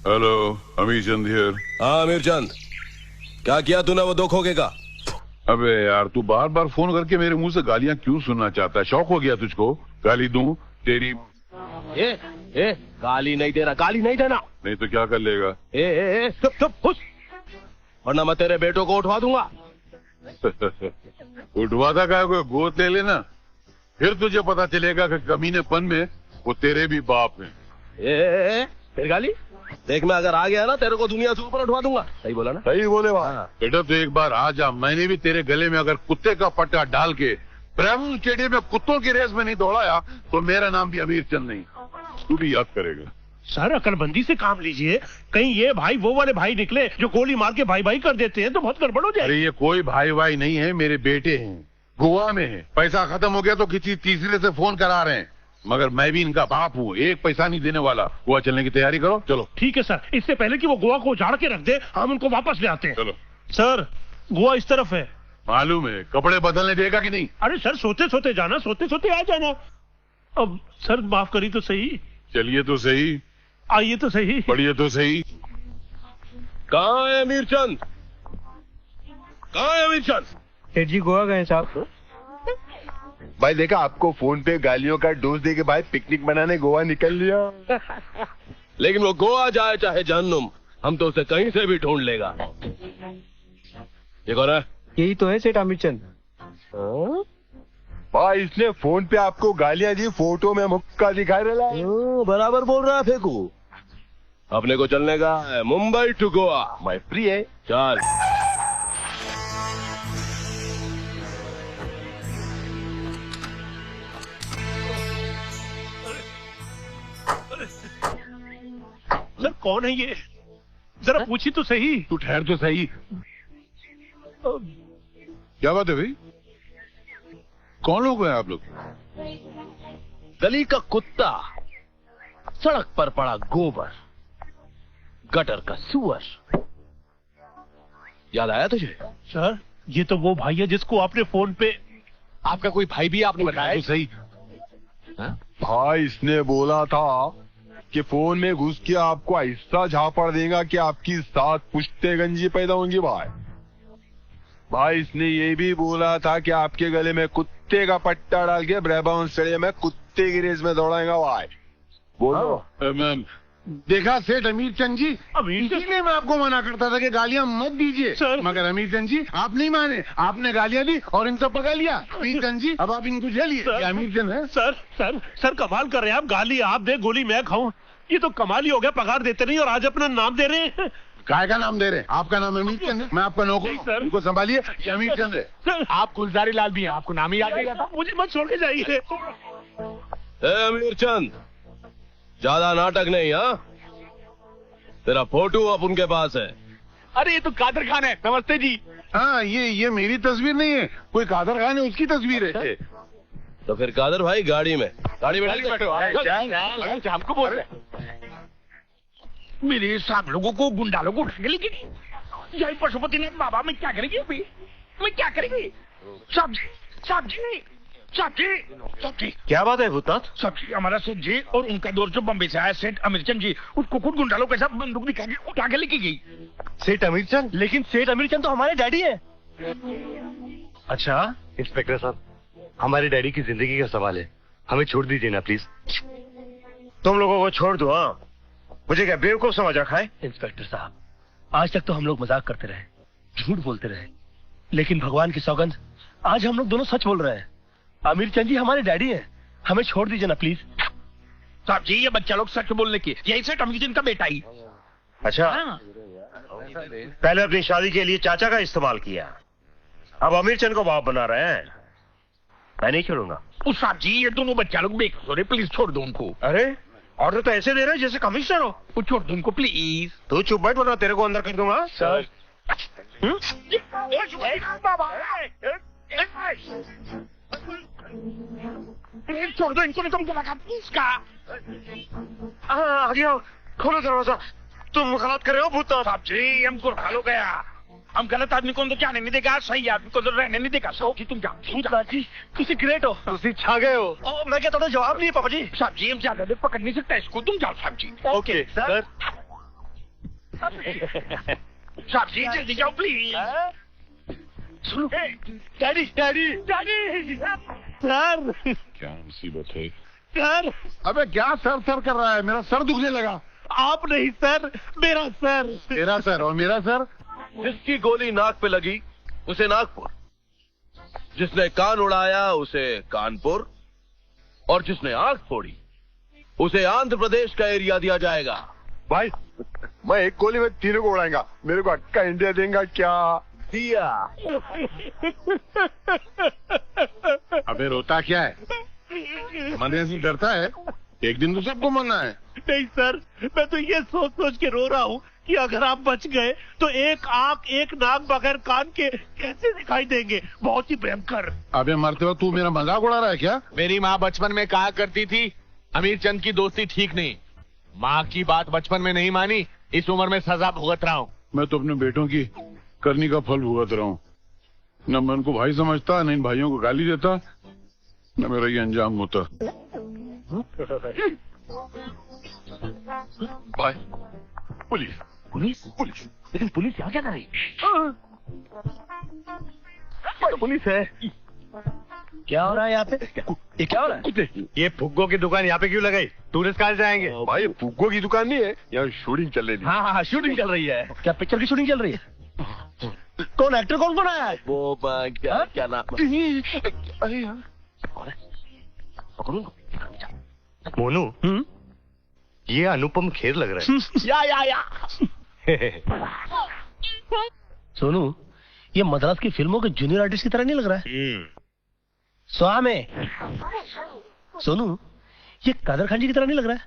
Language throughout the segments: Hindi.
हेलो, अमीर चंद हियर। हाँ अमीर चंद, क्या किया तूने वो दो खोखे का? अबे यार, तू बार बार फोन करके मेरे मुंह से गालियां क्यों सुनना चाहता है? शौक हो गया तुझको? गाली दूं तेरी? गाली नहीं देना, गाली नहीं देना। नहीं तो क्या कर लेगा? चुप चुप हुश, वरना मैं तेरे बेटों को उठवा दूंगा। उठवाता का कोई गोद ले लेना, फिर तुझे पता चलेगा कि कमीनेपन में वो तेरे भी बाप हैं। फिर गाली देख, मैं अगर आ गया ना तेरे को दुनिया से ऊपर उठवा दूंगा। सही बोला ना? सही बोले भाई। बेटा तो एक बार आ जा, मैंने भी तेरे गले में अगर कुत्ते का पट्टा डाल के ब्राह्मण स्टेडियम में कुत्तों की रेस में नहीं दौड़ाया तो मेरा नाम भी अमीर चंद नहीं, तू भी याद करेगा। सर अकलबंदी से काम लीजिए, कहीं ये भाई वो वाले भाई निकले जो गोली मार के भाई भाई कर देते हैं तो बहुत गड़बड़ हो जाए। अरे ये कोई भाई भाई नहीं है, मेरे बेटे हैं, गोवा में है। पैसा खत्म हो गया तो किसी तीसरे से फोन करा रहे हैं, मगर मैं भी इनका बाप हूँ, एक पैसा नहीं देने वाला। गोवा चलने की तैयारी करो, चलो। ठीक है सर, इससे पहले कि वो गोवा को उजाड़ के रख दे हम उनको वापस ले आते हैं। चलो सर गोवा इस तरफ है। मालूम है, कपड़े बदलने देगा कि नहीं? अरे सर सोते सोते जाना, सोते सोते आ जाना। अब सर माफ करी तो सही। चलिए तो सही, आइए तो सही। बढ़िए तो सही। कहाँ है अमीर चंद? कहाँ है अमीर चंद? सेठ जी गोवा गए साहब। भाई देखा, आपको फोन पे गालियों का डोज दे के भाई पिकनिक बनाने गोवा निकल लिया। लेकिन वो गोवा जाए चाहे जहन्नुम, हम तो उसे कहीं से भी ढूंढ लेगा। ये कौन है? यही तो है सेठ अमीर चंद। भाई इसने फोन पे आपको गालियां दी, फोटो में मुक्का दिखाई रहा है। बराबर बोल रहा है फेंकू। अपने को चलने का है मुंबई टू गोवा। मैं फ्री है, चल। सर कौन है ये? जरा पूछी तो सही। तू ठहर तो सही। क्या बात है भाई? कौन लोग हैं आप लोग? गली का कुत्ता, सड़क पर पड़ा गोबर, गटर का सुअर। याद आया तुझे? सर ये तो वो भाई है जिसको आपने फोन पे। आपका कोई भाई भी आपने बताया? तो सही। भाई इसने बोला था कि फोन में घुस के आपको ऐसा झापड़ देगा कि आपकी 7 पुश्ते गंजी पैदा होंगी। भाई इसने ये भी बोला था कि आपके गले में कुत्ते का पट्टा डाल के ब्राह्मण स्टेडियम में कुत्ते की रेस में दौड़ाएगा। भाई बोलो। देखा सेठ अमीर चंद जी, अमीर चंद? इसीलिए मैं आपको मना करता था कि गालियां मत दीजिए सर। मगर अमीर चंद जी आप नहीं माने, आपने गालियां दी और इनसे पकड़ लिया। अमीर चंद जी अब आप इनको झेलिए। सर। ये अमीर चंद है। सर सर सर कमाल कर रहे हैं आप। गाली आप दे, गोली मैं खाऊं, ये तो कमाल ही हो गया। पगार देते नहीं और आज अपना नाम दे रहे हैं। काय का नाम दे रहे हैं? आपका नाम अमीर चंद है, मैं आपका नौकर नहीं, सर। हूं। इनको संभालिए, ये अमीर चंद है। सर आप गुलजारी लाल भी हैं, आपको नाम ही याद नहीं रहता। मुझे मत छोड़ के जाइए। अमीर चंद, ज्यादा नाटक नहीं। हाँ, तेरा फोटो अब उनके पास है। अरे ये तो कादर खान है। नमस्ते जी। हाँ ये मेरी तस्वीर नहीं है, कोई कादर खान है उसकी तस्वीर है। तो फिर कादर भाई गाड़ी में, गाड़ी में बैठो। हमको बोल रहे मेरे सब लोगों को, गुंडा लोगों को उठाने लेके जय पशुपति ने बाबा में क्या करेगी अभी? मैं क्या करेगी? सब्जी सब्जी सब्जी सब्जी। क्या बात है भूतनाथ? सब्जी हमारा सेठ जी और उनका दोस्त जो बम्बई से आया सेठ अमीरचंद जी, उसको खुद गुंडा लोग के साथ बंदूक दिखा के उठा के लेके गई। सेठ अमीर चंद? लेकिन सेठ अमीरचंद तो हमारे डैडी है। अच्छा इंस्पेक्टर साहब, हमारे डैडी की जिंदगी का सवाल है, हमें छोड़ दीजिए ना प्लीज। तुम लोगों को छोड़ दो? हाँ, मुझे क्या बेवकूफ समझ रखा है? इंस्पेक्टर साहब, आज तक तो हम लोग मजाक करते रहे, झूठ बोलते रहे, लेकिन भगवान की सौगंध आज हम लोग दोनों सच बोल रहे हैं। अमीर चंद जी हमारे डैडी हैं, हमें छोड़ दीजिए ना प्लीज। साहब जी ये बच्चा लोग सच बोलने की, यही सेठ अमीरचंद का बेटा ही। अच्छा, पहले अपनी शादी के लिए चाचा का इस्तेमाल किया, अब अमीर चंद को बाप बना रहे हैं। मैं नहीं छोड़ूंगा। उस साहब जी ये दोनों बच्चा लोग बेकसूर है, प्लीज छोड़ दो उनको। अरे ऑर्डर तो ऐसे दे रहे हैं जैसे कमिश्नर हो। वो छोड़ दो उनको प्लीज। तू चुप बैठ वरना तेरे को अंदर कर दूंगा। सर छोड़ दो इनको, नहीं तुम क्या प्लीज का। आ गया, खोलो दरवाजा। तुम गलत कर रहे हो भूतनाथ। साहब जी हमको उठा लो गया, हम गलत आदमी को अंदर जाने नहीं देगा, सही आदमी को अंदर रहने नहीं देगा। साहब जी तुम जाओ जी तुसी ग्रेट हो, तुम छा गए हो। मैं क्या थोड़ा जवाब नहीं है पापा जी। साहब जी हम ज्यादा देर पकड़ नहीं सकता इसको, तुम जाओ साहब जी। Okay sir. साहब जी जल्दी जाओ प्लीज। सुनो डैडी डैडी डैडी सर क्या मुसीबत है? सर। अबे क्या सर सर कर रहा है? मेरा सर दुखने लगा। आप नहीं सर, मेरा सर। तेरा सर और मेरा सर? जिसकी गोली नाक पे लगी उसे नागपुर, जिसने कान उड़ाया उसे कानपुर, और जिसने आंख फोड़ी उसे आंध्र प्रदेश का एरिया दिया जाएगा। भाई मैं एक गोली में तीनों को उड़ाएगा, मेरे को अक्का इंडिया देगा क्या? दिया। अबे रोता क्या है? मरने से डरता है? एक दिन तो सबको मरना है। नहीं सर, मैं तो ये सोच सोच के रो रहा हूँ कि अगर आप बच गए तो एक आंख एक नाक बगैर कान के कैसे दिखाई देंगे। बहुत ही भयंकर। अबे मरते वक्त तू मेरा मजाक उड़ा रहा है क्या? मेरी माँ बचपन में कहा करती थी अमीर चंद की दोस्ती ठीक नहीं। माँ की बात बचपन में नहीं मानी, इस उम्र में सजा भुगत रहा हूँ। मैं तो अपने बेटों की करनी का फल भुगत रहा हूँ। न मैं उनको भाई समझता, न इन भाइयों को गाली देता, न मेरा ये अंजाम होता। भाई पुलिस पुलिस पुलिस लेकिन पुलिस यहाँ क्या कर रही? तो पुलिस है। क्या हो रहा है यहाँ पे? ये क्या हो रहा है? ये फुग्गों की दुकान यहाँ पे क्यों लगाई? टूरिस्ट कहाँ से आएंगे? भाई ये फुग्गो की दुकान नहीं है, यहाँ शूटिंग चल रही थी। हाँ हाँ शूटिंग चल रही है। क्या पिक्चर की शूटिंग चल रही है? कौन एक्टर कौन कौन आया है? वो क्या नाम? अरे यार मोनू, ये अनुपम खेर लग रहा या सोनू, ये मद्रास की फिल्मों के जूनियर आर्टिस्ट की तरह नहीं लग रहा है? स्वामी सोनू, ये कादर खान जी की तरह नहीं लग रहा है?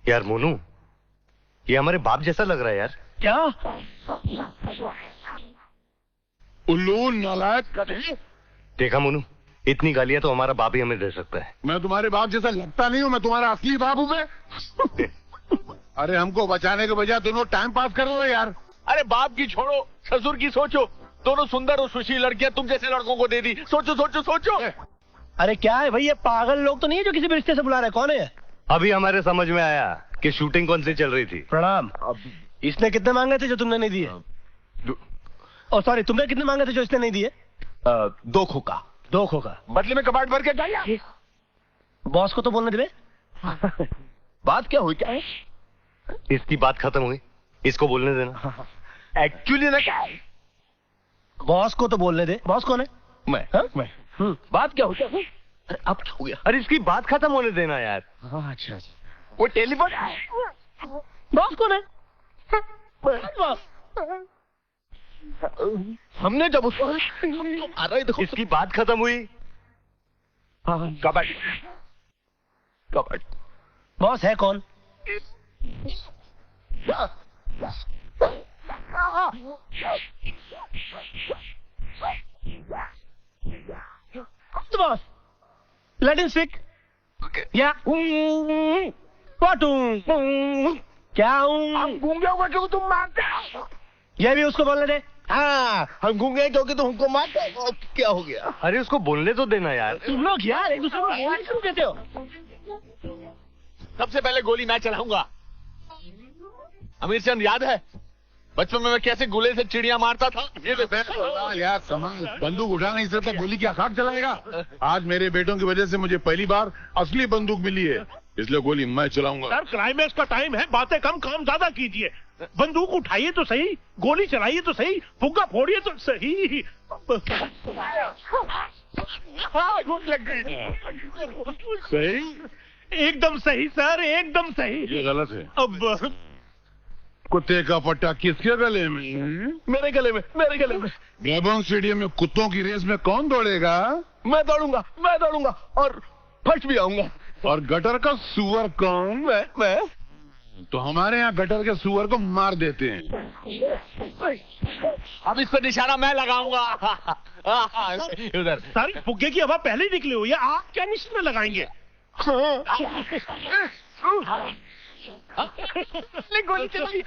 यार मोनू, ये हमारे बाप जैसा लग रहा है यार। क्या? उल्लू नालायक। देखा मोनू, इतनी गालियां तो हमारा बाप ही हमें दे सकता है। मैं तुम्हारे बाप जैसा लगता नहीं हूँ, मैं तुम्हारा असली बाप हूँ मैं। अरे हमको बचाने के बजाय दोनों टाइम पास कर रहे हो यार। अरे बाप की छोड़ो, ससुर की सोचो। दोनों सुंदर और सुशील लड़कियां तुम जैसे लड़कों को दे दी। सोचो सोचो सोचो। अरे क्या है भाई, ये पागल लोग तो नहीं है जो किसी भी रिश्ते से बुला रहे? कौन है? अभी हमारे समझ में आया कि शूटिंग कौन सी चल रही थी। प्रणाम। इसने कितने मांगे थे जो तुमने नहीं दिए? और सॉरी, तुमने कितने मांगे थे जो इसने नहीं दिए? 2 खोखा। 2 खोखा। बदले में कबाड़ भर के डाला। बॉस को तो बोलने दे। बात क्या हुई? क्या है? इसकी बात खत्म हुई, इसको बोलने देना। एक्चुअली ना क्या है? बॉस को तो बोलने दे। बॉस कौन है? मैं बात क्या हुई? अरे अब क्या हो गया? अरे इसकी बात खत्म होने देना यार। अच्छा वो टेलीफोन। बॉस कौन है? बॉस। हमने जब उसको आ रहा है देखो। इसकी बात खत्म हुई। कबाड़ कबाड़। बॉस है कौन? Boss let him speak. या व्हाट? क्या हम गूंगे होगा क्यों तुम मारते हो? ये भी उसको बोलने दे। हाँ हम गूंगे क्योंकि तुम हमको मारते हो। क्या हो गया? अरे उसको बोलने तो देना यार। तुम लोग यार एक दूसरे को बोलने क्यों कहते हो? सबसे पहले गोली मैं चलाऊंगा। अमीर चंद याद है बचपन में मैं कैसे गोले से चिड़िया मारता था? यार कमाल, बंदूक उठा नहीं सकता, गोली क्या खाक चलाएगा? आज मेरे बेटों की वजह से मुझे पहली बार असली बंदूक मिली है, इसलिए गोली मैं चलाऊंगा। सर क्लाइमैक्स का टाइम है, बातें कम काम ज्यादा कीजिए। बंदूक उठाइए तो सही, गोली चलाइए तो सही, फुग्गा फोड़िए तो सही। सही? एकदम सही सर, एकदम सही। ये गलत है। अब कुत्ते का पट्टा किसके गले में? मेरे गले में, मेरे गले में। ब्राबोन स्टेडियम में कुत्तों की रेस में कौन दौड़ेगा? मैं दौड़ूंगा और फर्स्ट भी आऊंगा। और गटर का सुअर कौन? मैं तो हमारे यहाँ गटर के सुअर को मार देते हैं। अब इस पर निशाना मैं लगाऊंगा। उधर सर फुग्गे की हवा पहले ही निकली हुई है, आप क्या निशाना लगाएंगे? गोली चलाई।